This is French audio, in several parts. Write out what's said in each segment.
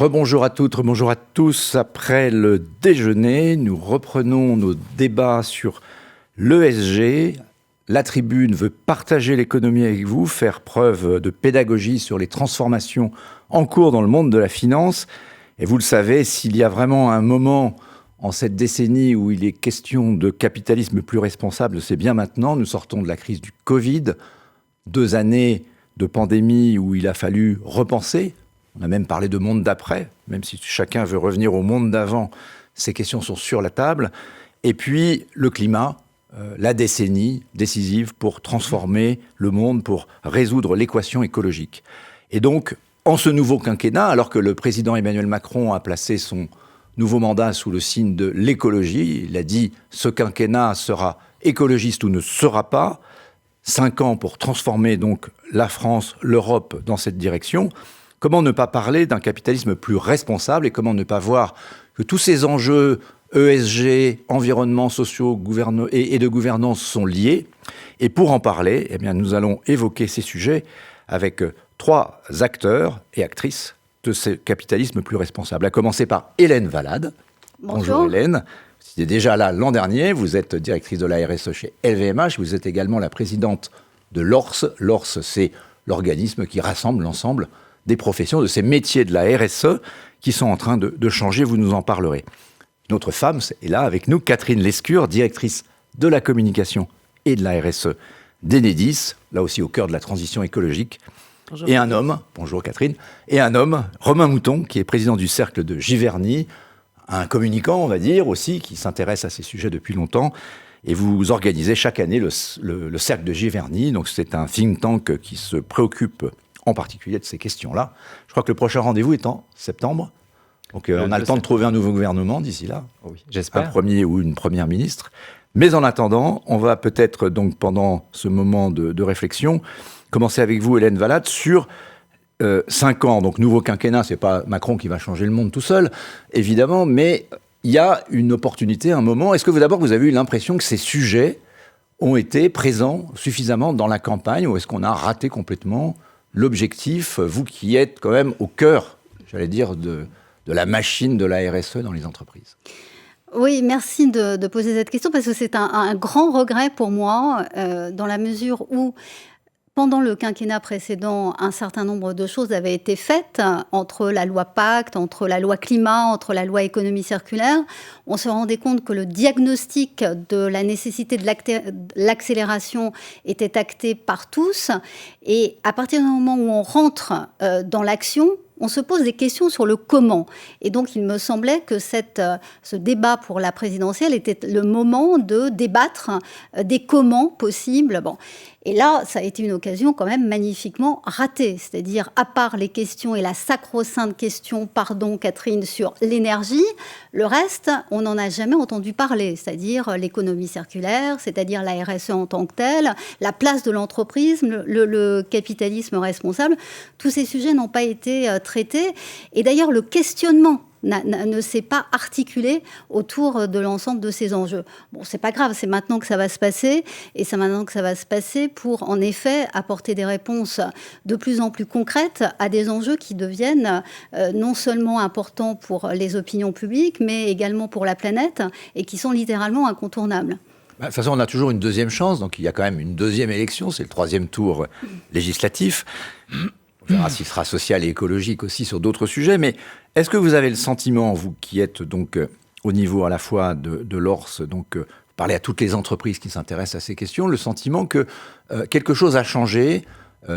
Rebonjour à toutes, rebonjour à tous. Après le déjeuner, nous reprenons nos débats sur l'ESG. La Tribune veut partager l'économie avec vous, faire preuve de pédagogie sur les transformations en cours dans le monde de la finance. Et vous le savez, s'il y a vraiment un moment en cette décennie où il est question de capitalisme plus responsable, c'est bien maintenant. Nous sortons de la crise du Covid, 2 années de pandémie où il a fallu repenser. On a même parlé de monde d'après, même si chacun veut revenir au monde d'avant, ces questions sont sur la table. Et puis le climat, la décennie décisive pour transformer le monde, pour résoudre l'équation écologique. Et donc, en ce nouveau quinquennat, alors que le président Emmanuel Macron a placé son nouveau mandat sous le signe de l'écologie, il a dit « ce quinquennat sera écologiste ou ne sera pas », 5 ans pour transformer donc la France, l'Europe dans cette direction. Comment ne pas parler d'un capitalisme plus responsable et comment ne pas voir que tous ces enjeux ESG, environnement, sociaux et de gouvernance sont liés. Et pour en parler, eh bien, nous allons évoquer ces sujets avec 3 acteurs et actrices de ce capitalisme plus responsable. À commencer par Hélène Valade. Bonjour Hélène. Vous étiez déjà là l'an dernier, vous êtes directrice de la RSE chez LVMH, vous êtes également la présidente de l'ORS. L'ORS, c'est l'organisme qui rassemble l'ensemble des professions, de ces métiers de la RSE qui sont en train de changer, vous nous en parlerez. Une autre femme est là avec nous, Catherine Lescure, directrice de la communication et de la RSE d'Enedis, là aussi au cœur de la transition écologique. Bonjour. Et un homme, bonjour Catherine, et un homme, Romain Mouton, qui est président du cercle de Giverny, un communicant, on va dire, aussi, qui s'intéresse à ces sujets depuis longtemps. Et vous organisez chaque année le cercle de Giverny, donc c'est un think tank qui se préoccupe en particulier de ces questions-là. Je crois que le prochain rendez-vous est en septembre. Donc on a le temps de trouver un nouveau gouvernement d'ici là. Oui, j'espère. Un premier ou une première ministre. Mais en attendant, on va peut-être donc pendant ce moment de réflexion, commencer avec vous Hélène Valade sur 5 ans. Donc nouveau quinquennat, c'est pas Macron qui va changer le monde tout seul, évidemment, mais il y a une opportunité, un moment. Est-ce que d'abord vous avez eu l'impression que ces sujets ont été présents suffisamment dans la campagne ou est-ce qu'on a raté complètement l'objectif, vous qui êtes quand même au cœur, j'allais dire, de la machine de la RSE dans les entreprises? Oui, merci de poser cette question parce que c'est un grand regret pour moi dans la mesure où pendant le quinquennat précédent, un certain nombre de choses avaient été faites entre la loi Pacte, entre la loi climat, entre la loi économie circulaire. On se rendait compte que le diagnostic de la nécessité de l'accélération était acté par tous. Et à partir du moment où on rentre dans l'action, on se pose des questions sur le comment. Et donc, il me semblait que ce débat pour la présidentielle était le moment de débattre des comment possibles. Bon. Et là, ça a été une occasion quand même magnifiquement ratée. C'est-à-dire, à part les questions et la sacro-sainte question, pardon Catherine, sur l'énergie, le reste, on n'en a jamais entendu parler. C'est-à-dire l'économie circulaire, c'est-à-dire la RSE en tant que telle, la place de l'entreprise, le capitalisme responsable. Tous ces sujets n'ont pas été traités. Et d'ailleurs, le questionnement ne s'est pas articulé autour de l'ensemble de ces enjeux. Bon, c'est pas grave, c'est maintenant que ça va se passer, et c'est maintenant que ça va se passer pour, en effet, apporter des réponses de plus en plus concrètes à des enjeux qui deviennent non seulement importants pour les opinions publiques, mais également pour la planète, et qui sont littéralement incontournables. De toute façon, on a toujours une deuxième chance, donc il y a quand même une deuxième élection, c'est le 3e tour législatif. On verra s'il sera social et écologique aussi sur d'autres sujets, mais est-ce que vous avez le sentiment, vous qui êtes donc au niveau à la fois de l'ORS, donc parlez à toutes les entreprises qui s'intéressent à ces questions, le sentiment que quelque chose a changé,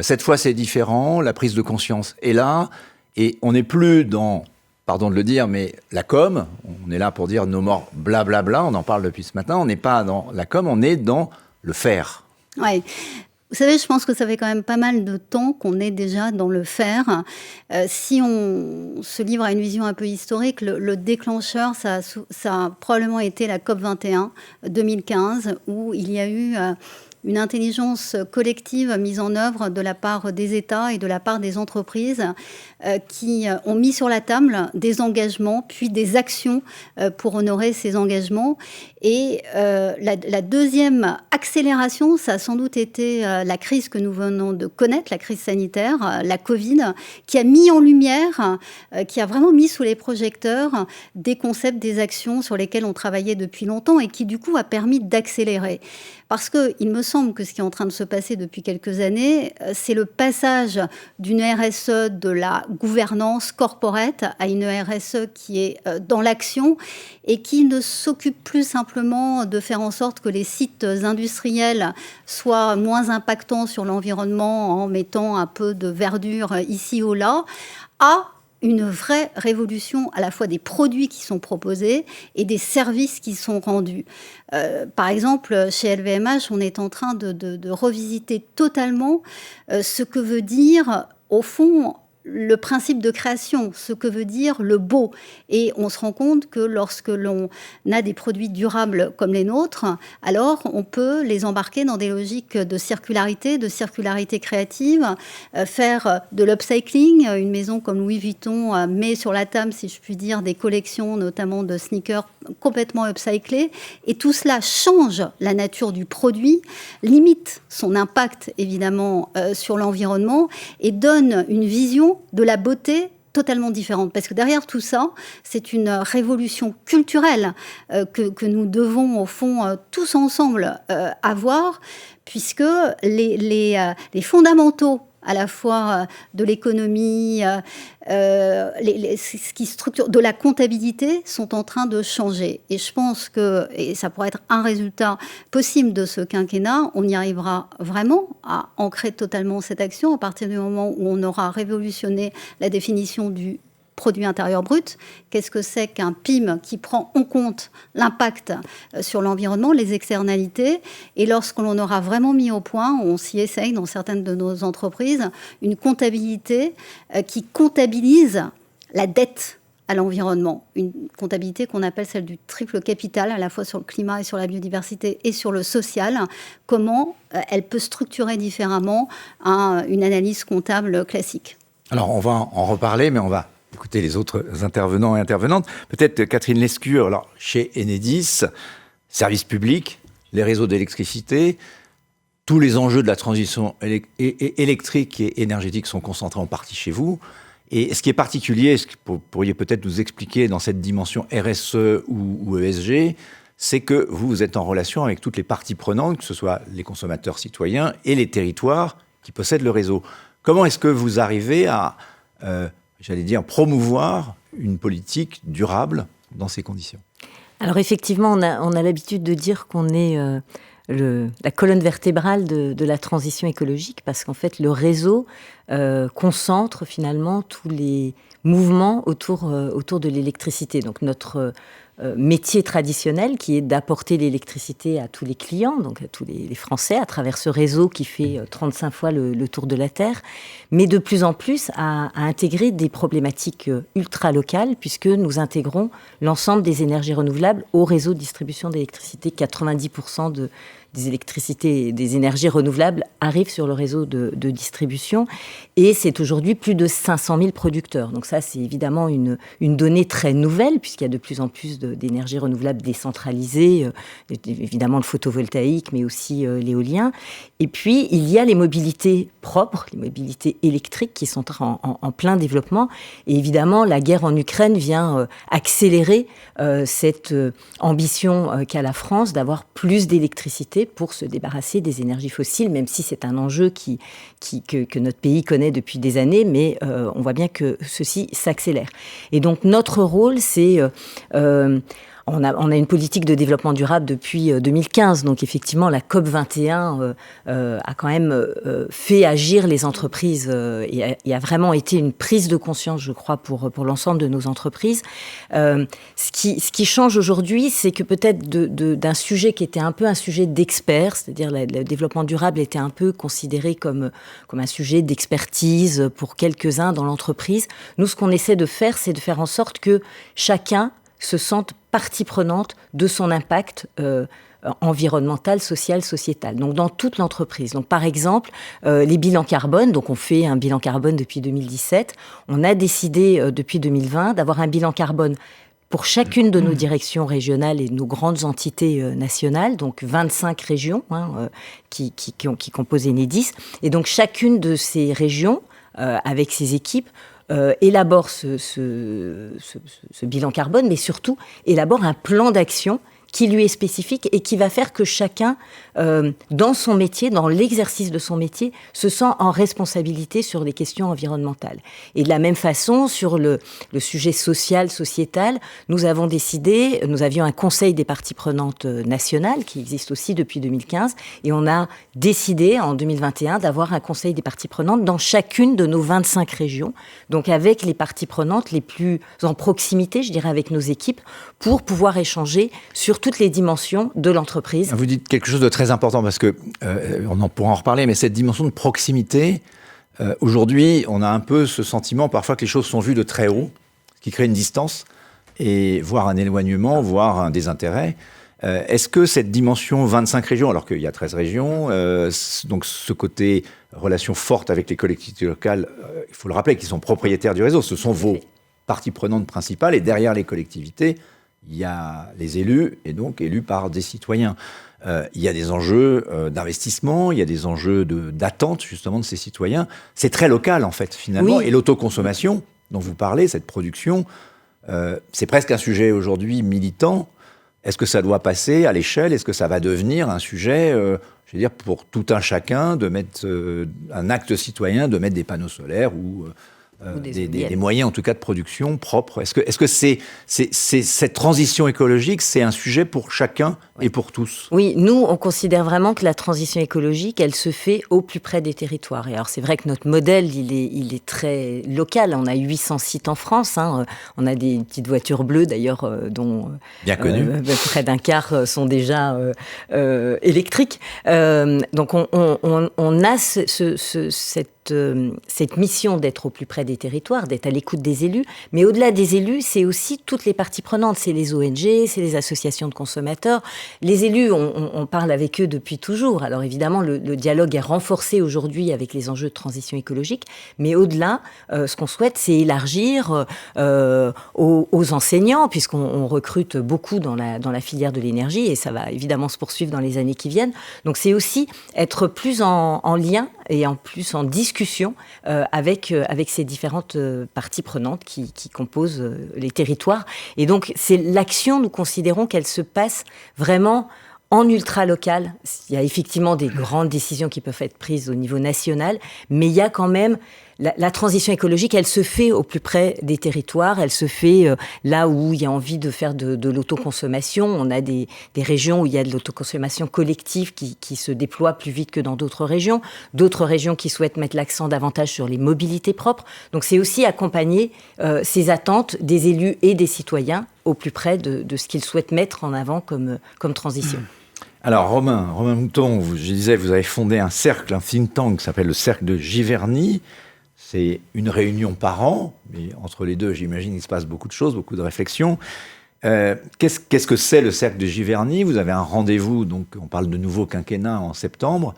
cette fois c'est différent, la prise de conscience est là, et on n'est plus dans, pardon de le dire, mais la com, on est là pour dire nos morts blablabla, on en parle depuis ce matin, on n'est pas dans la com, on est dans le faire. Oui. Vous savez, je pense que ça fait quand même pas mal de temps qu'on est déjà dans le faire. Si on se livre à une vision un peu historique, le déclencheur, ça a probablement été la COP21 2015, où il y a eu une intelligence collective mise en œuvre de la part des États et de la part des entreprises qui ont mis sur la table des engagements, puis des actions pour honorer ces engagements. Et la deuxième accélération, ça a sans doute été la crise que nous venons de connaître, la crise sanitaire, la Covid, qui a mis en lumière, qui a vraiment mis sous les projecteurs des concepts, des actions sur lesquelles on travaillait depuis longtemps et qui du coup a permis d'accélérer. Parce qu'il me semble que ce qui est en train de se passer depuis quelques années, c'est le passage d'une RSE de la gouvernance corporate à une RSE qui est dans l'action et qui ne s'occupe plus simplement de faire en sorte que les sites industriels soient moins impactants sur l'environnement en mettant un peu de verdure ici ou là, à une vraie révolution à la fois des produits qui sont proposés et des services qui sont rendus. Par exemple, chez LVMH, on est en train de revisiter totalement ce que veut dire, au fond, le principe de création, ce que veut dire le beau. Et on se rend compte que lorsque l'on a des produits durables comme les nôtres, alors on peut les embarquer dans des logiques de circularité créative, faire de l'upcycling. Une maison comme Louis Vuitton met sur la table, si je puis dire, des collections, notamment de sneakers complètement upcyclés. Et tout cela change la nature du produit, limite son impact, évidemment, sur l'environnement et donne une vision de la beauté totalement différente. Parce que derrière tout ça, c'est une révolution culturelle que nous devons, au fond, tous ensemble avoir, puisque les fondamentaux à la fois de l'économie, ce qui structure, de la comptabilité, sont en train de changer. Et je pense que, et ça pourrait être un résultat possible de ce quinquennat, on y arrivera vraiment à ancrer totalement cette action à partir du moment où on aura révolutionné la définition du produit intérieur brut. Qu'est-ce que c'est qu'un PIM qui prend en compte l'impact sur l'environnement, les externalités? Et lorsqu'on aura vraiment mis au point, on s'y essaye dans certaines de nos entreprises, une comptabilité qui comptabilise la dette à l'environnement. Une comptabilité qu'on appelle celle du triple capital, à la fois sur le climat et sur la biodiversité et sur le social. Comment elle peut structurer différemment une analyse comptable classique. Alors, on va en reparler, mais on va écouter les autres intervenants et intervenantes. Peut-être Catherine Lescure, alors chez Enedis, service public, les réseaux d'électricité, tous les enjeux de la transition électrique et énergétique sont concentrés en partie chez vous. Et ce qui est particulier, ce que vous pourriez peut-être nous expliquer dans cette dimension RSE ou ESG, c'est que vous êtes en relation avec toutes les parties prenantes, que ce soit les consommateurs citoyens et les territoires qui possèdent le réseau. Comment est-ce que vous arrivez à promouvoir une politique durable dans ces conditions? Alors effectivement, on a l'habitude de dire qu'on est la colonne vertébrale de la transition écologique, parce qu'en fait, le réseau concentre finalement tous les mouvements autour de l'électricité. Donc notre métier traditionnel, qui est d'apporter l'électricité à tous les clients, donc à tous les Français, à travers ce réseau qui fait 35 fois le tour de la Terre, mais de plus en plus à intégrer des problématiques ultra-locales, puisque nous intégrons l'ensemble des énergies renouvelables au réseau de distribution d'électricité. 90% des électricités et des énergies renouvelables arrivent sur le réseau de distribution, et c'est aujourd'hui plus de 500 000 producteurs. Donc ça, c'est évidemment une donnée très nouvelle, puisqu'il y a de plus en plus d'énergies renouvelables décentralisées, évidemment le photovoltaïque, mais aussi l'éolien. Et puis, il y a les mobilités propres, les mobilités électriques qui sont en plein développement. Et évidemment, la guerre en Ukraine vient accélérer cette ambition qu'a la France d'avoir plus d'électricité pour se débarrasser des énergies fossiles, même si c'est un enjeu que notre pays connaît depuis des années, mais on voit bien que ceci s'accélère. Et donc notre rôle, c'est... On a une politique de développement durable depuis 2015, donc effectivement la COP21 a quand même fait agir les entreprises et a vraiment été une prise de conscience, je crois, pour l'ensemble de nos entreprises. Ce qui change aujourd'hui, c'est que peut-être d'un sujet qui était un peu un sujet d'experts, c'est-à-dire le développement durable était un peu considéré comme un sujet d'expertise pour quelques-uns dans l'entreprise. Nous, ce qu'on essaie de faire, c'est de faire en sorte que chacun se sente partie prenante de son impact environnemental, social, sociétal. Donc dans toute l'entreprise. Donc par exemple, les bilans carbone. Donc on fait un bilan carbone depuis 2017. On a décidé depuis 2020 d'avoir un bilan carbone pour chacune de nos directions régionales et de nos grandes entités nationales, donc 25 régions qui composent Enedis. Et donc chacune de ces régions, avec ses équipes, élabore ce bilan carbone, mais surtout élabore un plan d'action qui lui est spécifique et qui va faire que chacun, dans son métier, dans l'exercice de son métier, se sent en responsabilité sur les questions environnementales. Et de la même façon, sur le sujet social, sociétal, nous avions un conseil des parties prenantes nationales qui existe aussi depuis 2015, et on a décidé en 2021 d'avoir un conseil des parties prenantes dans chacune de nos 25 régions, donc avec les parties prenantes les plus en proximité, je dirais, avec nos équipes, pour pouvoir échanger sur toutes les dimensions de l'entreprise. Vous dites quelque chose de très important parce que, on en pourra en reparler, mais cette dimension de proximité, aujourd'hui, on a un peu ce sentiment parfois que les choses sont vues de très haut, ce qui crée une distance, et voire un éloignement, voire un désintérêt. Est-ce que cette dimension 25 régions, alors qu'il y a 13 régions, donc ce côté relation forte avec les collectivités locales, il faut le rappeler, qui sont propriétaires du réseau, ce sont vos parties prenantes principales, et derrière les collectivités, il y a les élus, et donc élus par des citoyens. Il y a des enjeux d'investissement, il y a des enjeux d'attente, justement, de ces citoyens. C'est très local, en fait, finalement. Oui. Et l'autoconsommation, dont vous parlez, cette production, c'est presque un sujet aujourd'hui militant. Est-ce que ça doit passer à l'échelle? Est-ce que ça va devenir un sujet, je veux dire, pour tout un chacun, de mettre un acte citoyen, de mettre des panneaux solaires ou des moyens, en tout cas, de production propres? Est-ce que cette transition écologique, c'est un sujet pour chacun et pour tous? Oui, nous, on considère vraiment que la transition écologique, elle se fait au plus près des territoires. Et alors, c'est vrai que notre modèle, il est très local. On a 800 sites en France. On a des petites voitures bleues, d'ailleurs, dont bien connues. Près d'un quart sont déjà électriques. Donc, on a cette mission d'être au plus près des territoires, d'être à l'écoute des élus. Mais au-delà des élus, c'est aussi toutes les parties prenantes. C'est les ONG, c'est les associations de consommateurs. Les élus, on parle avec eux depuis toujours. Alors évidemment, le dialogue est renforcé aujourd'hui avec les enjeux de transition écologique. Mais au-delà, ce qu'on souhaite, c'est élargir aux enseignants, puisqu'on recrute beaucoup dans la filière de l'énergie, et ça va évidemment se poursuivre dans les années qui viennent. Donc c'est aussi être plus en lien et en plus en discussion avec ces différentes parties prenantes qui composent les territoires. Et donc, c'est l'action, nous considérons qu'elle se passe vraiment en ultra-local. Il y a effectivement des grandes décisions qui peuvent être prises au niveau national, mais il y a quand même la transition écologique, elle se fait au plus près des territoires, elle se fait là où il y a envie de faire de l'autoconsommation. On a des régions où il y a de l'autoconsommation collective qui se déploie plus vite que dans d'autres régions qui souhaitent mettre l'accent davantage sur les mobilités propres. Donc c'est aussi accompagner ces attentes des élus et des citoyens au plus près de ce qu'ils souhaitent mettre en avant comme transition. Alors Romain Mouton, je disais, vous avez fondé un think tank qui s'appelle le Cercle de Giverny. C'est une réunion par an, mais entre les deux, j'imagine, il se passe beaucoup de choses, beaucoup de réflexions. Qu'est-ce que c'est le Cercle de Giverny? Vous avez un rendez-vous, donc on parle de nouveau quinquennat en septembre.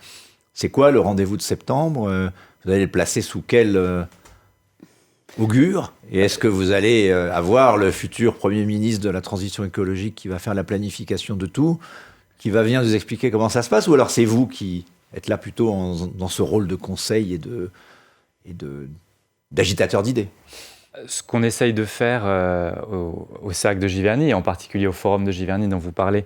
C'est quoi le rendez-vous de septembre? Vous allez le placer sous quel augure? Et est-ce que vous allez avoir le futur Premier ministre de la transition écologique qui va faire la planification de tout, qui va venir nous expliquer comment ça se passe? Ou alors c'est vous qui êtes là plutôt dans ce rôle de conseil et d'agitateur d'idées? Ce qu'on essaye de faire au Cercle de Giverny, et en particulier au Forum de Giverny dont vous parlez,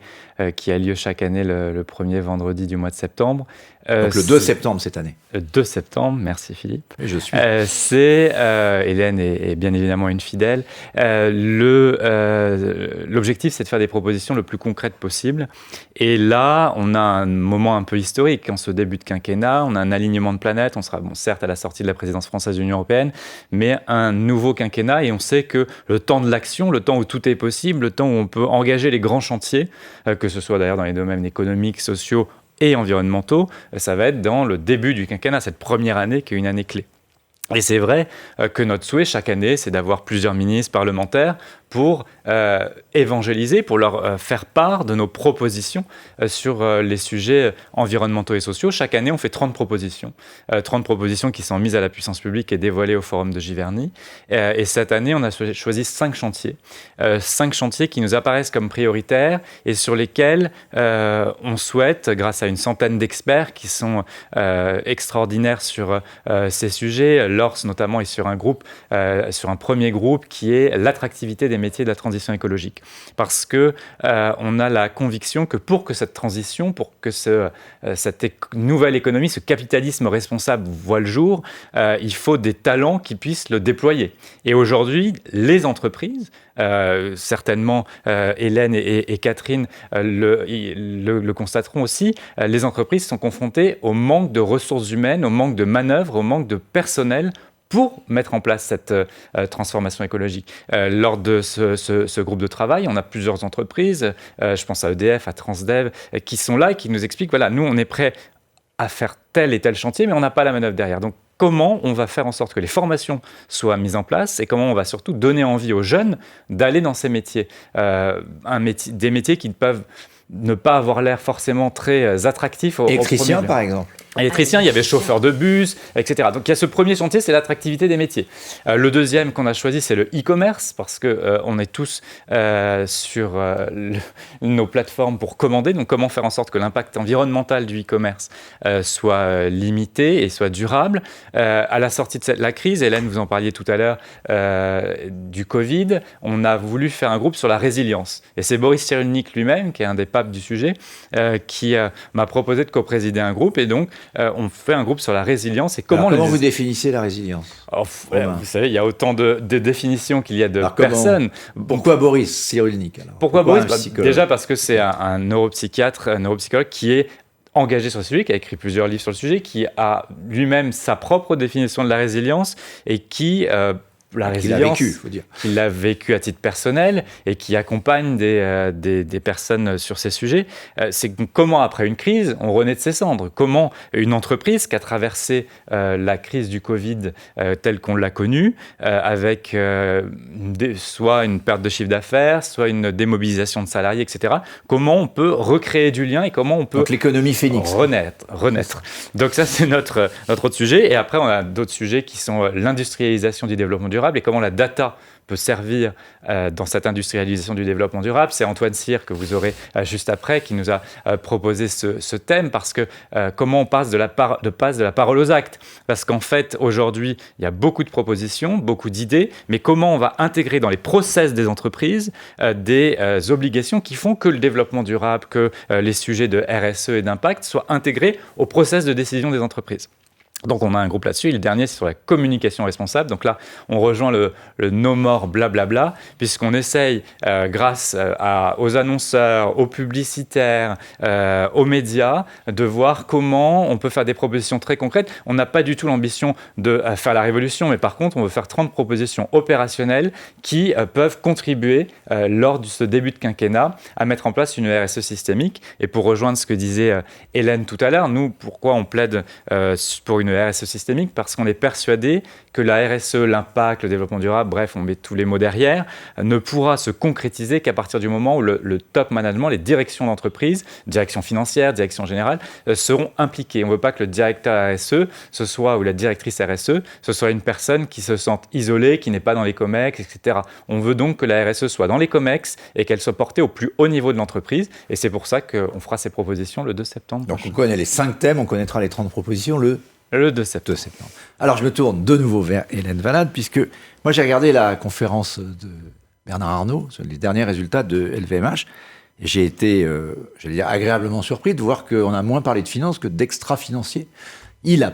qui a lieu chaque année le premier vendredi du mois de septembre. Donc le 2 septembre cette année. Le 2 septembre, merci Philippe. Et je suis. Hélène est bien évidemment une fidèle. L'objectif, c'est de faire des propositions le plus concrètes possible. Et là, on a un moment un peu historique. En ce début de quinquennat, on a un alignement de planètes. On sera, certes, à la sortie de la présidence française de l'Union européenne, mais un nouveau quinquennat. Et on sait que le temps de l'action, le temps où tout est possible, le temps où on peut engager les grands chantiers, que ce soit d'ailleurs dans les domaines économiques, sociaux et environnementaux, ça va être dans le début du quinquennat, cette première année qui est une année clé. Et c'est vrai que notre souhait chaque année, c'est d'avoir plusieurs ministres parlementaires pour évangéliser, pour leur faire part de nos propositions sur les sujets environnementaux et sociaux. Chaque année, on fait 30 propositions. 30 propositions qui sont mises à la puissance publique et dévoilées au Forum de Giverny. Et cette année, on a choisi 5 chantiers. 5 chantiers qui nous apparaissent comme prioritaires et sur lesquels on souhaite, grâce à une centaine d'experts qui sont extraordinaires sur ces sujets, Lors notamment est sur un premier groupe qui est l'attractivité des métiers de la transition écologique. Parce que on a la conviction que pour que cette transition, pour que cette nouvelle économie, ce capitalisme responsable voit le jour, il faut des talents qui puissent le déployer. Et aujourd'hui, les entreprises, certainement Hélène et Catherine le constateront aussi, les entreprises sont confrontées au manque de ressources humaines, au manque de manœuvres, au manque de personnel pour mettre en place cette transformation écologique. Lors de ce groupe de travail, on a plusieurs entreprises, je pense à EDF, à Transdev, qui sont là et qui nous expliquent, voilà, nous on est prêts à faire tel et tel chantier, mais on n'a pas la manœuvre derrière. Donc comment on va faire en sorte que les formations soient mises en place et comment on va surtout donner envie aux jeunes d'aller dans ces métiers. Des métiers qui peuvent ne pas avoir l'air forcément très attractifs. Électricien, par exemple. Électricien, il y avait chauffeur de bus, etc. Donc il y a ce premier chantier, c'est l'attractivité des métiers. Le deuxième qu'on a choisi, c'est le e-commerce, parce qu'on est tous sur nos plateformes pour commander. Donc comment faire en sorte que l'impact environnemental du e-commerce soit limité et soit durable. À la sortie de la crise, Hélène, vous en parliez tout à l'heure, du Covid, on a voulu faire un groupe sur la résilience. Et c'est Boris Cyrulnik lui-même, qui est un des papes du sujet, qui m'a proposé de co-présider un groupe. Et donc, on fait un groupe sur la résilience et comment vous définissez la résilience? Vous savez, il y a autant de définitions qu'il y a de personnes. Pourquoi Boris Cyrulnik alors? Pourquoi Boris? Déjà parce que c'est un neuropsychiatre, un neuropsychologue qui est engagé sur le sujet, qui a écrit plusieurs livres sur le sujet, qui a lui-même sa propre définition de la résilience et qui... la résilience, qu'il a vécu à titre personnel et qui accompagne des personnes sur ces sujets, c'est comment après une crise, on renaît de ses cendres. Comment une entreprise qui a traversé la crise du Covid telle qu'on l'a connue, avec soit une perte de chiffre d'affaires, soit une démobilisation de salariés, etc., comment on peut recréer du lien et comment on peut... Donc l'économie phénix. Renaître. Donc ça, c'est notre autre sujet. Et après, on a d'autres sujets qui sont l'industrialisation du développement durable et comment la data peut servir dans cette industrialisation du développement durable. C'est Antoine Cyr, que vous aurez juste après, qui nous a proposé ce thème, parce que comment on passe de la parole aux actes. Parce qu'en fait, aujourd'hui, il y a beaucoup de propositions, beaucoup d'idées, mais comment on va intégrer dans les process des entreprises des obligations qui font que le développement durable, que les sujets de RSE et d'impact soient intégrés au process de décision des entreprises. Donc on a un groupe là-dessus, et le dernier c'est sur la communication responsable. Donc là on rejoint le no more blablabla, puisqu'on essaye grâce aux annonceurs, aux publicitaires, aux médias, de voir comment on peut faire des propositions très concrètes. On n'a pas du tout l'ambition de faire la révolution, mais par contre on veut faire 30 propositions opérationnelles qui peuvent contribuer lors de ce début de quinquennat à mettre en place une RSE systémique. Et pour rejoindre ce que disait Hélène tout à l'heure, nous pourquoi on plaide pour une RSE systémique, parce qu'on est persuadé que la RSE, l'impact, le développement durable, bref, on met tous les mots derrière, ne pourra se concrétiser qu'à partir du moment où le top management, les directions d'entreprise, direction financière, direction générale, seront impliquées. On ne veut pas que le directeur RSE, ou la directrice RSE, ce soit une personne qui se sente isolée, qui n'est pas dans les COMEX, etc. On veut donc que la RSE soit dans les COMEX et qu'elle soit portée au plus haut niveau de l'entreprise. Et c'est pour ça qu'on fera ces propositions le 2 septembre. Donc on connaît les 5 thèmes, on connaîtra les 30 propositions le 2 septembre. Alors, je me tourne de nouveau vers Hélène Valade, puisque moi, j'ai regardé la conférence de Bernard Arnault sur les derniers résultats de LVMH, et j'ai été, agréablement surpris de voir qu'on a moins parlé de finances que d'extra-financiers. Il a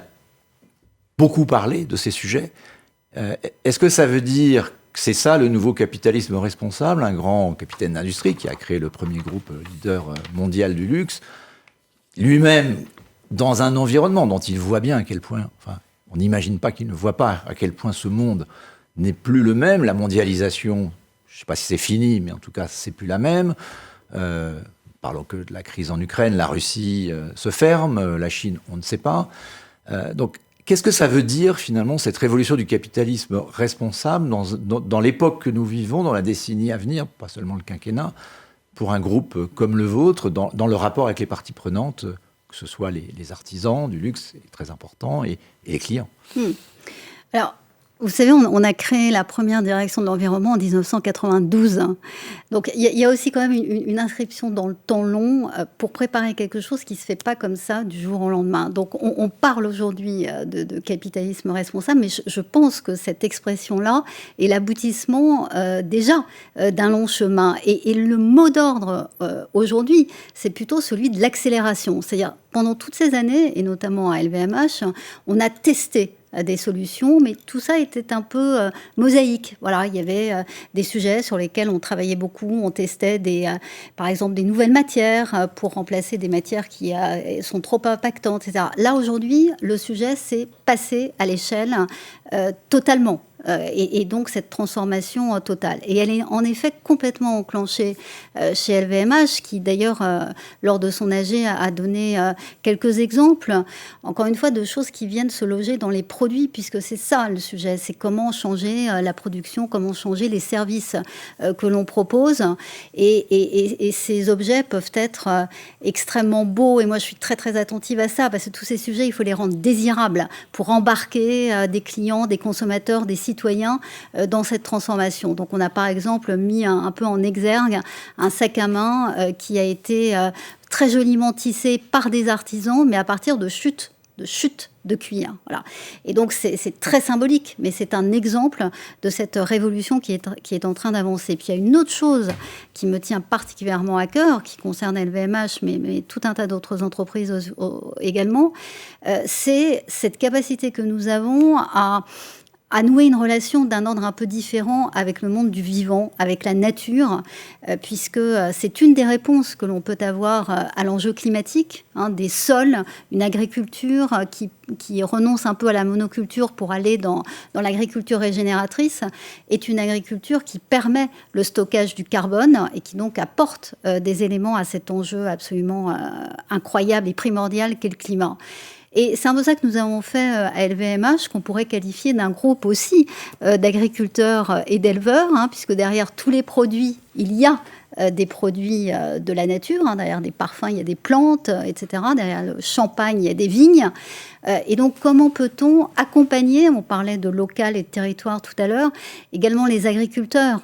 beaucoup parlé de ces sujets. Est-ce que ça veut dire que c'est ça le nouveau capitalisme responsable, un grand capitaine d'industrie qui a créé le premier groupe leader mondial du luxe, lui-même dans un environnement dont il voit bien à quel point, on n'imagine pas qu'il ne voit pas à quel point ce monde n'est plus le même, la mondialisation, je ne sais pas si c'est fini, mais en tout cas, c'est plus la même. Parlons que de la crise en Ukraine, la Russie se ferme, la Chine, on ne sait pas. Donc, qu'est-ce que ça veut dire finalement cette révolution du capitalisme responsable dans l'époque que nous vivons, dans la décennie à venir, pas seulement le quinquennat, pour un groupe comme le vôtre, dans le rapport avec les parties prenantes, que ce soit les artisans du luxe, c'est très important, et les clients. Alors, vous savez, on a créé la première direction de l'environnement en 1992. Donc, il y a aussi quand même une inscription dans le temps long pour préparer quelque chose qui ne se fait pas comme ça du jour au lendemain. Donc, on parle aujourd'hui de capitalisme responsable, mais je pense que cette expression-là est l'aboutissement déjà d'un long chemin. Et le mot d'ordre aujourd'hui, c'est plutôt celui de l'accélération. C'est-à-dire, pendant toutes ces années, et notamment à LVMH, on a testé des solutions, mais tout ça était un peu mosaïque. Voilà, il y avait des sujets sur lesquels on travaillait beaucoup, on testait par exemple des nouvelles matières pour remplacer des matières qui sont trop impactantes, etc. Là, aujourd'hui, le sujet, c'est passer à l'échelle totalement. Et donc cette transformation totale. Et elle est en effet complètement enclenchée chez LVMH, qui d'ailleurs, lors de son AG, a donné quelques exemples, encore une fois, de choses qui viennent se loger dans les produits, puisque c'est ça le sujet, c'est comment changer la production, comment changer les services que l'on propose. Et ces objets peuvent être extrêmement beaux, et moi je suis très très attentive à ça, parce que tous ces sujets, il faut les rendre désirables pour embarquer des clients, des consommateurs, des citoyens dans cette transformation. Donc on a par exemple mis un peu en exergue un sac à main qui a été très joliment tissé par des artisans, mais à partir de chutes de cuir. Voilà. Et donc c'est très symbolique, mais c'est un exemple de cette révolution qui est en train d'avancer. Puis il y a une autre chose qui me tient particulièrement à cœur, qui concerne LVMH, mais tout un tas d'autres entreprises également, c'est cette capacité que nous avons à nouer une relation d'un ordre un peu différent avec le monde du vivant, avec la nature, puisque c'est une des réponses que l'on peut avoir à l'enjeu climatique, des sols, une agriculture qui renonce un peu à la monoculture pour aller dans l'agriculture régénératrice, est une agriculture qui permet le stockage du carbone et qui donc apporte des éléments à cet enjeu absolument incroyable et primordial qu'est le climat. Et c'est un peu ça que nous avons fait à LVMH, qu'on pourrait qualifier d'un groupe aussi d'agriculteurs et d'éleveurs, puisque derrière tous les produits, il y a des produits de la nature. Derrière des parfums, il y a des plantes, etc. Derrière le champagne, il y a des vignes. Et donc, comment peut-on accompagner, on parlait de local et de territoire tout à l'heure, également les agriculteurs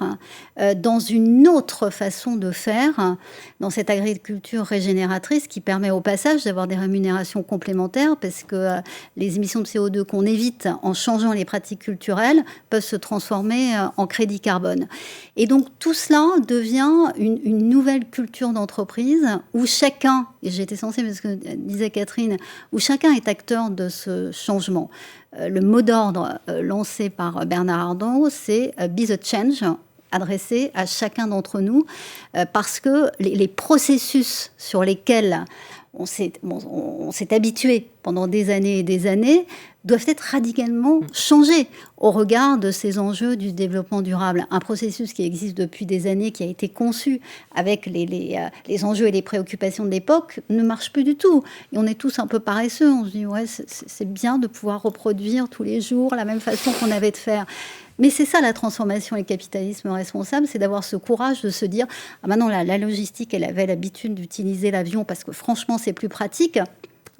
dans une autre façon de faire, dans cette agriculture régénératrice qui permet au passage d'avoir des rémunérations complémentaires, parce que les émissions de CO2 qu'on évite en changeant les pratiques culturelles peuvent se transformer en crédit carbone. Et donc, tout cela devient une nouvelle culture d'entreprise où chacun, et j'ai été sensible à ce que disait Catherine, où chacun est acteur de ce changement. Le mot d'ordre lancé par Bernard Arnault, c'est « Be the change », adressé à chacun d'entre nous, parce que les processus sur lesquels on s'est habitué pendant des années et des années doivent être radicalement changés au regard de ces enjeux du développement durable. Un processus qui existe depuis des années, qui a été conçu avec les enjeux et les préoccupations de l'époque, ne marche plus du tout. Et on est tous un peu paresseux. On se dit, ouais, c'est bien de pouvoir reproduire tous les jours la même façon qu'on avait de faire. Mais c'est ça la transformation et le capitalisme responsable, c'est d'avoir ce courage de se dire « Ah maintenant, la logistique, elle avait l'habitude d'utiliser l'avion parce que franchement, c'est plus pratique.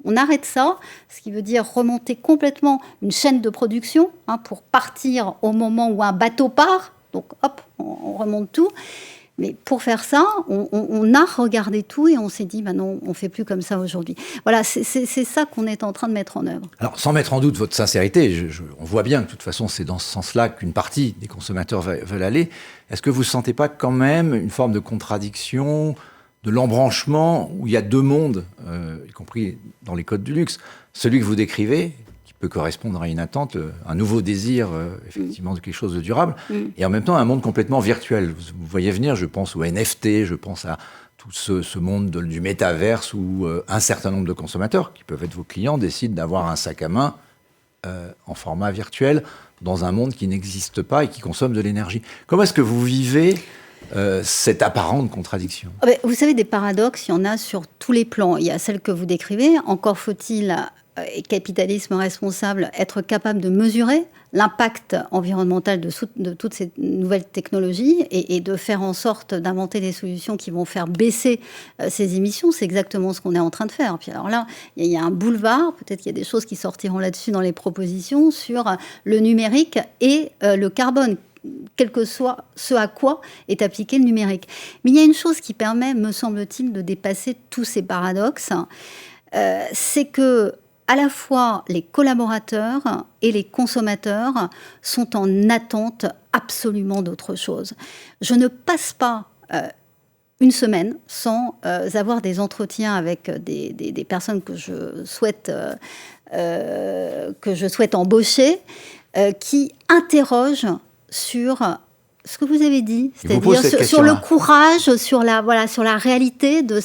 On arrête ça, ce qui veut dire remonter complètement une chaîne de production pour partir au moment où un bateau part. Donc hop, on remonte tout. Mais pour faire ça, on a regardé tout et on s'est dit, non, on ne fait plus comme ça aujourd'hui. Voilà, c'est ça qu'on est en train de mettre en œuvre. Alors, sans mettre en doute votre sincérité, on voit bien que de toute façon, c'est dans ce sens-là qu'une partie des consommateurs veulent aller. Est-ce que vous ne sentez pas quand même une forme de contradiction, de l'embranchement, où il y a deux mondes, y compris dans les codes du luxe? Celui que vous décrivez, peut correspondre à une attente, un nouveau désir, effectivement, de quelque chose de durable, et en même temps un monde complètement virtuel. Vous voyez venir, je pense au NFT, je pense à tout ce monde du métaverse où un certain nombre de consommateurs, qui peuvent être vos clients, décident d'avoir un sac à main en format virtuel dans un monde qui n'existe pas et qui consomme de l'énergie. Comment est-ce que vous vivez cette apparente contradiction? Vous savez, des paradoxes, il y en a sur tous les plans. Il y a celle que vous décrivez, encore faut-il et capitalisme responsable, être capable de mesurer l'impact environnemental de toutes ces nouvelles technologies et de faire en sorte d'inventer des solutions qui vont faire baisser ces émissions. C'est exactement ce qu'on est en train de faire. Puis alors là, il y a un boulevard, peut-être qu'il y a des choses qui sortiront là-dessus dans les propositions sur le numérique et le carbone, quel que soit ce à quoi est appliqué le numérique. Mais il y a une chose qui permet, me semble-t-il, de dépasser tous ces paradoxes, c'est que à la fois les collaborateurs et les consommateurs sont en attente absolument d'autre chose. Je ne passe pas une semaine sans avoir des entretiens avec des personnes que je souhaite embaucher, qui interrogent sur ce que vous avez dit, c'est-à-dire sur le courage, sur la réalité de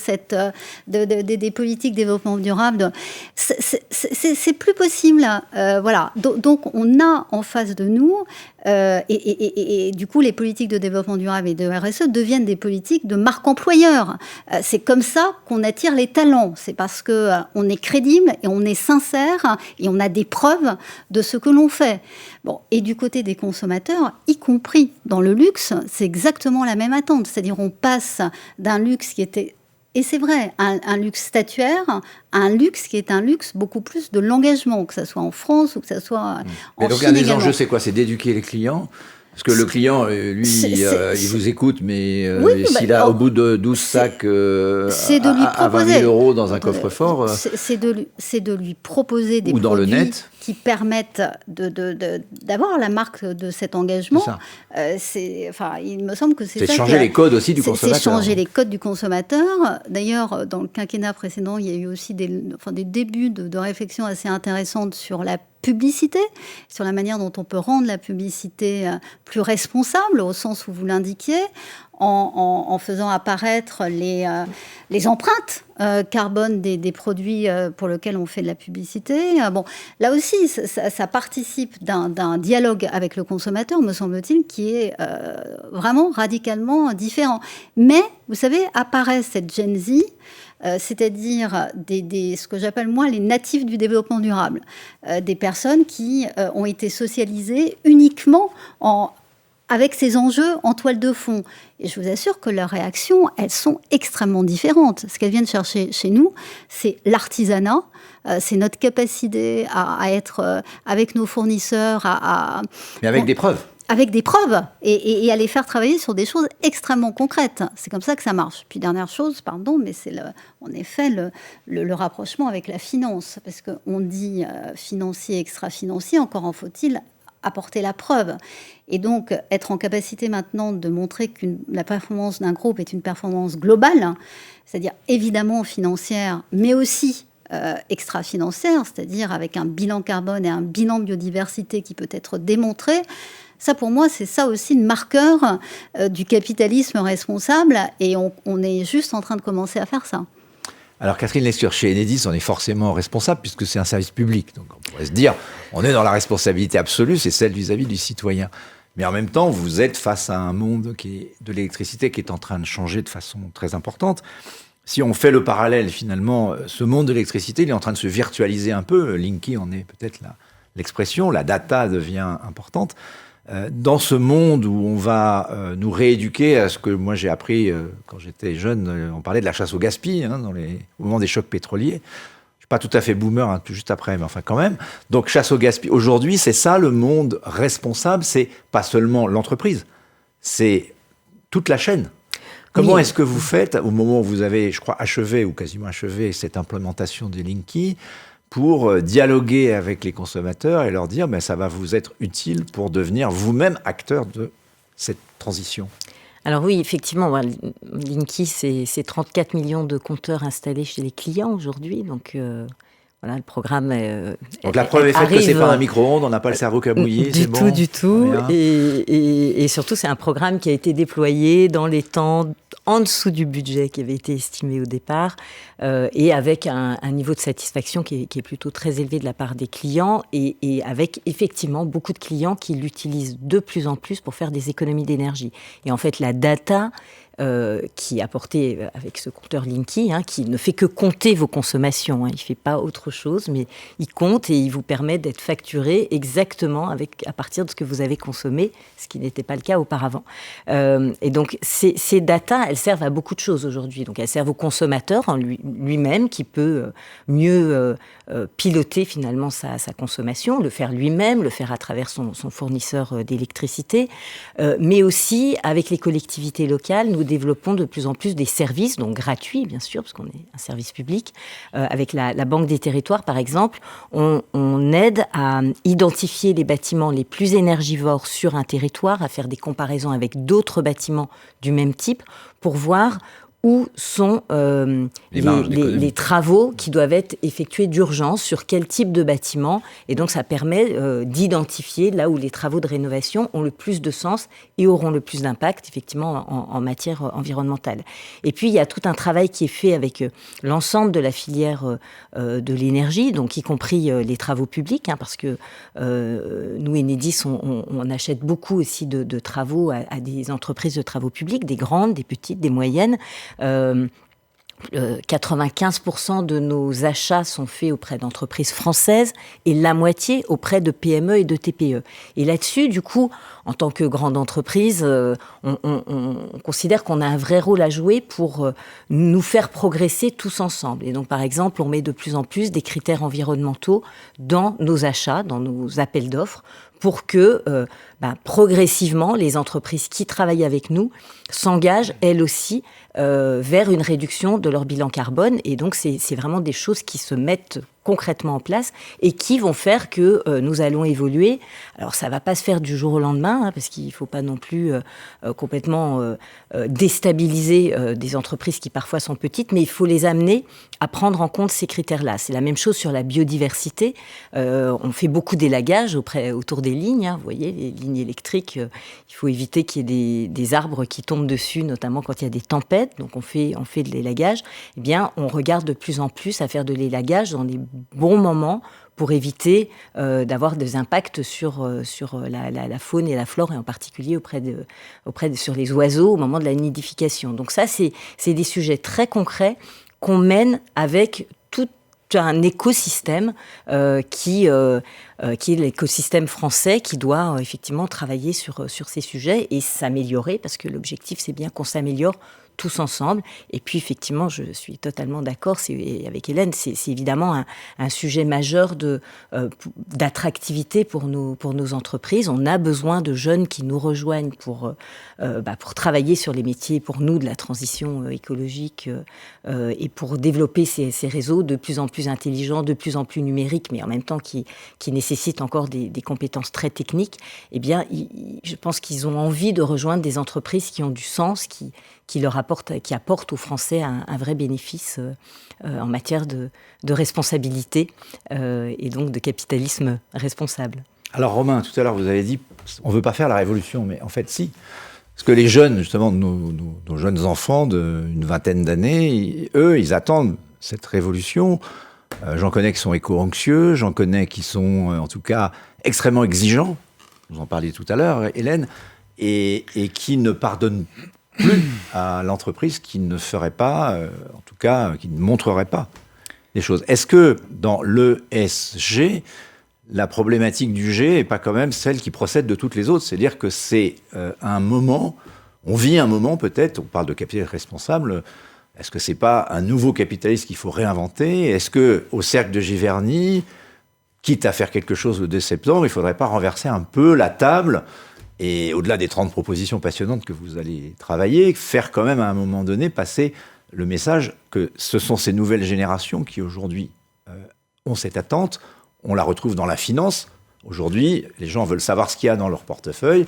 des politiques de développement durable. C'est plus possible. Voilà. Donc on a en face de nous, et du coup les politiques de développement durable et de RSE deviennent des politiques de marque employeur. C'est comme ça qu'on attire les talents. C'est parce que on est crédible et on est sincère et on a des preuves de ce que l'on fait. Bon, et du côté des consommateurs, y compris dans le luxe, c'est exactement la même attente. C'est-à-dire on passe d'un luxe qui était, et c'est vrai, un luxe statuaire, à un luxe qui est un luxe beaucoup plus de l'engagement, que ce soit en France ou que ce soit en Chine. Mais donc un des enjeux, c'est quoi? C'est d'éduquer les clients? Parce que le client, lui, il vous écoute, mais oui, s'il a au bout de 12 sacs à 20 000 € dans un coffre-fort... C'est de lui proposer des produits qui permettent d'avoir la marque de cet engagement. Il me semble que c'est ça. C'est changer les codes aussi du consommateur. C'est changer les codes du consommateur. D'ailleurs, dans le quinquennat précédent, il y a eu aussi des débuts de réflexion assez intéressantes sur la publicité, sur la manière dont on peut rendre la publicité plus responsable, au sens où vous l'indiquiez, en faisant apparaître les empreintes carbone des produits pour lesquels on fait de la publicité. Bon, là aussi, ça participe d'un dialogue avec le consommateur, me semble-t-il, qui est vraiment radicalement différent. Mais, vous savez, apparaît cette Gen Z, c'est-à-dire ce que j'appelle moi les natifs du développement durable, des personnes qui ont été socialisées uniquement avec ces enjeux en toile de fond. Et je vous assure que leurs réactions, elles sont extrêmement différentes. Ce qu'elles viennent chercher chez nous, c'est l'artisanat, c'est notre capacité à être avec nos fournisseurs, mais avec des preuves. Avec des preuves et à les faire travailler sur des choses extrêmement concrètes. C'est comme ça que ça marche. Puis dernière chose, pardon, mais c'est en effet le rapprochement avec la finance. Parce qu'on dit financier, extra-financier, encore en faut-il apporter la preuve. Et donc, être en capacité maintenant de montrer que la performance d'un groupe est une performance globale, c'est-à-dire évidemment financière, mais aussi extra-financière, c'est-à-dire avec un bilan carbone et un bilan biodiversité qui peut être démontré. Ça, pour moi, c'est ça aussi le marqueur du capitalisme responsable. Et on est juste en train de commencer à faire ça. Alors, Catherine Lescure, chez Enedis, on est forcément responsable puisque c'est un service public. Donc, on pourrait se dire, on est dans la responsabilité absolue, c'est celle vis-à-vis du citoyen. Mais en même temps, vous êtes face à un monde de l'électricité qui est en train de changer de façon très importante. Si on fait le parallèle, finalement, ce monde de l'électricité, il est en train de se virtualiser un peu. Linky en est peut-être l'expression. La data devient importante. Dans ce monde où on va nous rééduquer à ce que moi j'ai appris quand j'étais jeune, on parlait de la chasse au gaspillage au moment des chocs pétroliers. Je ne suis pas tout à fait boomer, tout juste après, mais enfin quand même. Donc chasse au gaspillage. Aujourd'hui, c'est ça le monde responsable. C'est pas seulement l'entreprise, c'est toute la chaîne. Comment est-ce que vous faites, au moment où vous avez, je crois, achevé ou quasiment achevé cette implémentation des Linky, pour dialoguer avec les consommateurs et leur dire ça va vous être utile pour devenir vous-même acteur de cette transition? Alors oui, effectivement, Linky, c'est 34 millions de compteurs installés chez les clients aujourd'hui. Donc voilà, le programme donc la preuve est faite que c'est pas un micro-ondes, on n'a pas le cerveau qu'à mouiller, Du tout. Et surtout, c'est un programme qui a été déployé dans les temps en dessous du budget qui avait été estimé au départ, et avec un niveau de satisfaction qui est plutôt très élevé de la part des clients, et avec effectivement beaucoup de clients qui l'utilisent de plus en plus pour faire des économies d'énergie. Et en fait, la data qui est apporté avec ce compteur Linky, qui ne fait que compter vos consommations. Il ne fait pas autre chose, mais il compte et il vous permet d'être facturé exactement à partir de ce que vous avez consommé, ce qui n'était pas le cas auparavant. Et donc, ces data, elles servent à beaucoup de choses aujourd'hui. Donc, elles servent au consommateur en lui-même, qui peut mieux piloter finalement sa consommation, le faire lui-même, le faire à travers son fournisseur d'électricité, mais aussi avec les collectivités locales, nous développons de plus en plus des services, donc gratuits bien sûr, parce qu'on est un service public. Avec la Banque des Territoires, par exemple, on aide à identifier les bâtiments les plus énergivores sur un territoire, à faire des comparaisons avec d'autres bâtiments du même type, pour voir où sont les travaux qui doivent être effectués d'urgence, sur quel type de bâtiment. Et donc, ça permet d'identifier là où les travaux de rénovation ont le plus de sens et auront le plus d'impact, effectivement, en matière environnementale. Et puis, il y a tout un travail qui est fait avec l'ensemble de la filière de l'énergie, donc y compris les travaux publics, parce que nous, Enedis, on achète beaucoup aussi de travaux à des entreprises de travaux publics, des grandes, des petites, des moyennes. 95% de nos achats sont faits auprès d'entreprises françaises et la moitié auprès de PME et de TPE. Et là-dessus, du coup, en tant que grande entreprise, on considère qu'on a un vrai rôle à jouer pour nous faire progresser tous ensemble. Et donc, par exemple, on met de plus en plus des critères environnementaux dans nos achats, dans nos appels d'offres, pour que progressivement, les entreprises qui travaillent avec nous s'engagent, elles aussi, vers une réduction de leur bilan carbone. Et donc, c'est vraiment des choses qui se mettent concrètement en place et qui vont faire que nous allons évoluer. Alors, ça ne va pas se faire du jour au lendemain, parce qu'il ne faut pas non plus complètement déstabiliser des entreprises qui parfois sont petites, mais il faut les amener à prendre en compte ces critères-là. C'est la même chose sur la biodiversité. On fait beaucoup d'élagage autour des lignes. Vous voyez, les lignes électriques, il faut éviter qu'il y ait des arbres qui tombent dessus, notamment quand il y a des tempêtes. Donc, on fait de l'élagage. Eh bien, on regarde de plus en plus à faire de l'élagage dans les bons moments pour éviter d'avoir des impacts sur la faune et la flore, et en particulier sur les oiseaux au moment de la nidification. Donc ça, c'est des sujets très concrets qu'on mène avec tout un écosystème qui est l'écosystème français, qui doit effectivement travailler sur ces sujets et s'améliorer, parce que l'objectif, c'est bien qu'on s'améliore tous ensemble. Et puis, effectivement, je suis totalement d'accord avec Hélène, c'est évidemment un sujet majeur d'attractivité pour nos entreprises. On a besoin de jeunes qui nous rejoignent pour travailler sur les métiers, pour nous, de la transition écologique et pour développer ces réseaux de plus en plus intelligents, de plus en plus numériques, mais en même temps qui nécessitent encore des compétences très techniques. Eh bien, je pense qu'ils ont envie de rejoindre des entreprises qui ont du sens, qui apportent aux Français un vrai bénéfice en matière de responsabilité et donc de capitalisme responsable. Alors Romain, tout à l'heure vous avez dit on ne veut pas faire la révolution, mais en fait si. Parce que les jeunes, justement, nos jeunes enfants d'une vingtaine d'années, eux, ils attendent cette révolution. J'en connais qui sont éco-anxieux, j'en connais qui sont en tout cas extrêmement exigeants, vous en parliez tout à l'heure Hélène, et qui ne pardonnent plus à l'entreprise qui ne ferait pas, en tout cas, qui ne montrerait pas les choses. Est-ce que dans l'ESG, la problématique du G n'est pas quand même celle qui procède de toutes les autres? C'est-à-dire que c'est un moment, on vit un moment peut-être, on parle de capitalisme responsable, est-ce que c'est pas un nouveau capitalisme qu'il faut réinventer? Est-ce que au cercle de Giverny, quitte à faire quelque chose le 2 septembre, il ne faudrait pas renverser un peu la table? Et au-delà des 30 propositions passionnantes que vous allez travailler, faire quand même à un moment donné passer le message que ce sont ces nouvelles générations qui aujourd'hui ont cette attente. On la retrouve dans la finance. Aujourd'hui, les gens veulent savoir ce qu'il y a dans leur portefeuille.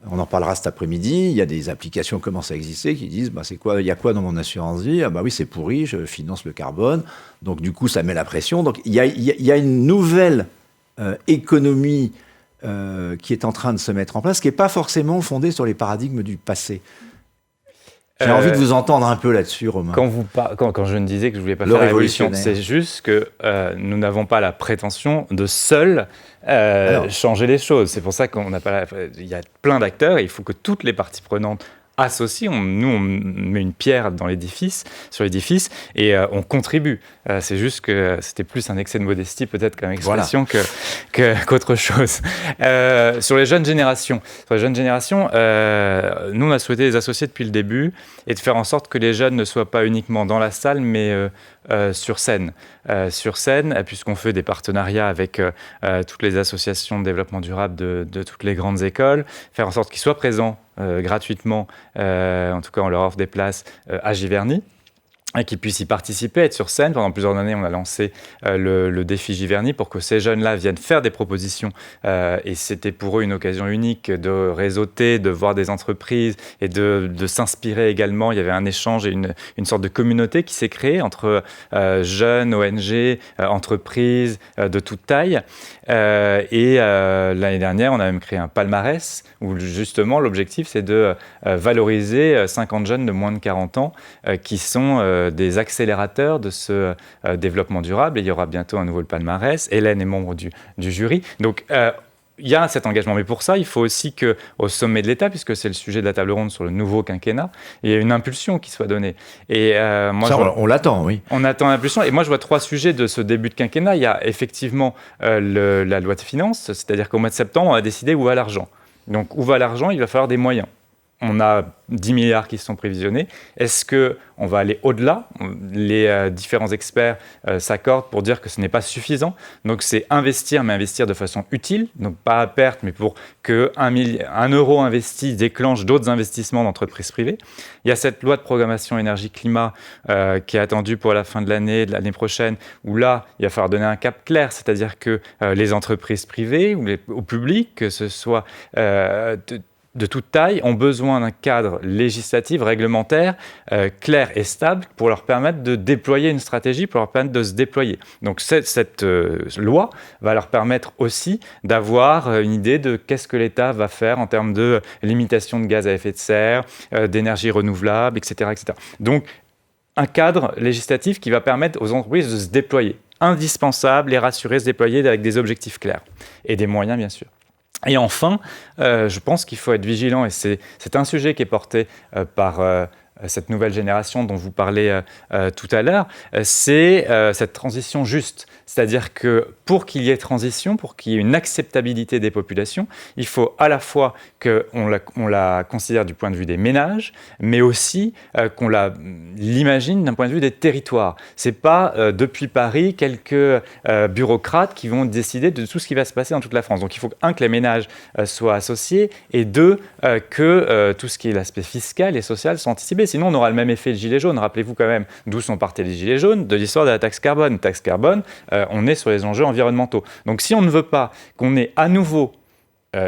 On en parlera cet après-midi. Il y a des applications qui commencent à exister qui disent c'est quoi, il y a quoi dans mon assurance vie? Ah oui, c'est pourri, je finance le carbone. Donc du coup, ça met la pression. Donc il y a une nouvelle économie qui est en train de se mettre en place, qui n'est pas forcément fondée sur les paradigmes du passé. J'ai envie de vous entendre un peu là-dessus, Romain. Quand je ne disais que je ne voulais pas faire la révolution, c'est juste que nous n'avons pas la prétention de seuls changer les choses. C'est pour ça qu'on n'a pas il y a plein d'acteurs et il faut que toutes les parties prenantes associe, on met une pierre sur l'édifice et on contribue. C'est juste que c'était plus un excès de modestie peut-être comme expression qu'autre chose. Sur les jeunes générations, nous on a souhaité les associer depuis le début et de faire en sorte que les jeunes ne soient pas uniquement dans la salle mais sur scène, puisqu'on fait des partenariats avec toutes les associations de développement durable de toutes les grandes écoles, faire en sorte qu'ils soient présents gratuitement, en tout cas on leur offre des places à Giverny, et qu'ils puissent y participer, être sur scène. Pendant plusieurs années, on a lancé le défi Giverny pour que ces jeunes-là viennent faire des propositions. Et c'était pour eux une occasion unique de réseauter, de voir des entreprises et de s'inspirer également. Il y avait un échange et une sorte de communauté qui s'est créée entre jeunes, ONG, entreprises de toute taille. Et l'année dernière, on a même créé un palmarès où justement l'objectif, c'est de valoriser 50 jeunes de moins de 40 ans qui sont des accélérateurs de ce développement durable. Et il y aura bientôt un nouveau palmarès. Hélène est membre du jury. Donc, il y a cet engagement. Mais pour ça, il faut aussi qu'au sommet de l'État, puisque c'est le sujet de la table ronde sur le nouveau quinquennat, il y a une impulsion qui soit donnée. Et moi, ça, on l'attend, oui. On attend l'impulsion. Et moi, je vois 3 sujets de ce début de quinquennat. Il y a effectivement la loi de finances, c'est-à-dire qu'au mois de septembre, on a décidé où va l'argent. Donc, où va l'argent ? Il va falloir des moyens. On a 10 milliards qui sont prévisionnés. Est-ce qu'on va aller au-delà ? Les différents experts s'accordent pour dire que ce n'est pas suffisant. Donc, c'est investir, mais investir de façon utile. Donc, pas à perte, mais pour que 1 euro investi déclenche d'autres investissements d'entreprises privées. Il y a cette loi de programmation énergie-climat qui est attendue pour la fin de l'année prochaine, où là, il va falloir donner un cap clair. C'est-à-dire que les entreprises privées ou au public, que ce soit de toute taille, ont besoin d'un cadre législatif, réglementaire, clair et stable pour leur permettre de déployer une stratégie, pour leur permettre de se déployer. Donc cette loi va leur permettre aussi d'avoir une idée de qu'est-ce que l'État va faire en termes de limitation de gaz à effet de serre, d'énergie renouvelable, etc., etc. Donc un cadre législatif qui va permettre aux entreprises de se déployer. Indispensable, les rassurer, se déployer avec des objectifs clairs et des moyens, bien sûr. Et enfin, je pense qu'il faut être vigilant, et c'est un sujet qui est porté par cette nouvelle génération dont vous parlez tout à l'heure, c'est cette transition juste. C'est-à-dire que pour qu'il y ait transition, pour qu'il y ait une acceptabilité des populations, il faut à la fois qu'on la considère du point de vue des ménages, mais aussi qu'on l'imagine d'un point de vue des territoires. Ce n'est pas depuis Paris quelques bureaucrates qui vont décider de tout ce qui va se passer dans toute la France. Donc il faut que les ménages soient associés, et 2, que tout ce qui est l'aspect fiscal et social soit anticipé. Sinon, on aura le même effet de gilet jaune. Rappelez-vous quand même d'où sont partis les gilets jaunes, de l'histoire de la taxe carbone. Taxe carbone, on est sur les enjeux environnementaux. Donc si on ne veut pas qu'on ait à nouveau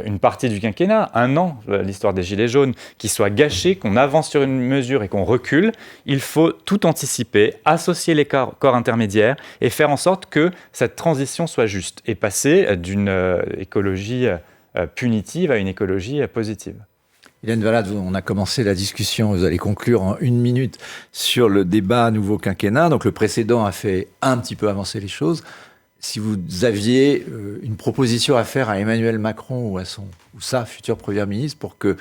une partie du quinquennat, 1 an, l'histoire des gilets jaunes, qui soit gâchée, qu'on avance sur une mesure et qu'on recule, il faut tout anticiper, associer les corps intermédiaires et faire en sorte que cette transition soit juste et passer d'une écologie punitive à une écologie positive. Hélène Valade, on a commencé la discussion, vous allez conclure en 1 minute sur le débat nouveau quinquennat. Donc le précédent a fait un petit peu avancer les choses. Si vous aviez une proposition à faire à Emmanuel Macron ou sa future première ministre pour que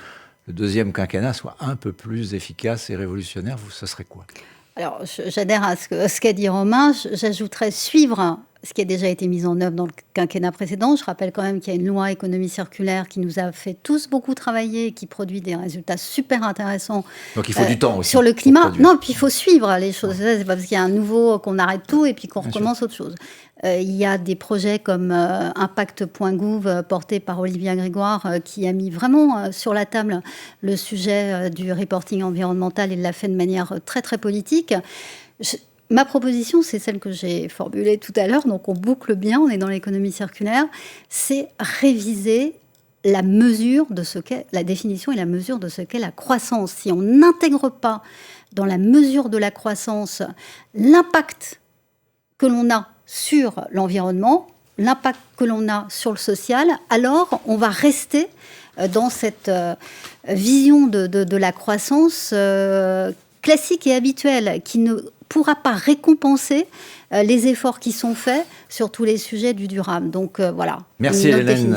le deuxième quinquennat soit un peu plus efficace et révolutionnaire, ça serait quoi ? Alors, j'adhère à ce qu'a dit Romain. J'ajouterais suivre ce qui a déjà été mis en œuvre dans le quinquennat précédent. Je rappelle quand même qu'il y a une loi économie circulaire qui nous a fait tous beaucoup travailler, qui produit des résultats super intéressants. Donc il faut du temps aussi. Sur le climat. Non, puis il faut suivre les choses. C'est pas parce qu'il y a un nouveau qu'on arrête tout et puis qu'on recommence autre chose. Il y a des projets comme Impact.gouv porté par Olivia Grégoire qui a mis vraiment sur la table le sujet du reporting environnemental et l'a fait de manière très très politique. Ma proposition, c'est celle que j'ai formulée tout à l'heure, donc on boucle bien, on est dans l'économie circulaire, c'est réviser la mesure de ce qu'est la définition et la mesure de ce qu'est la croissance. Si on n'intègre pas dans la mesure de la croissance l'impact que l'on a sur l'environnement, l'impact que l'on a sur le social, alors on va rester dans cette vision de la croissance classique et habituel qui ne pourra pas récompenser les efforts qui sont faits sur tous les sujets du durable. Donc voilà. Merci Hélène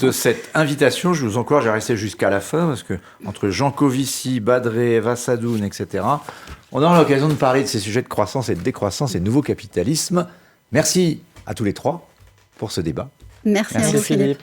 de cette invitation. Je vous encourage à rester jusqu'à la fin parce que entre Jean Covici, Badré, Eva Sadoun, etc., on aura l'occasion de parler de ces sujets de croissance et de décroissance et de nouveau capitalisme. Merci à tous les trois pour ce débat. Merci à vous, Philippe.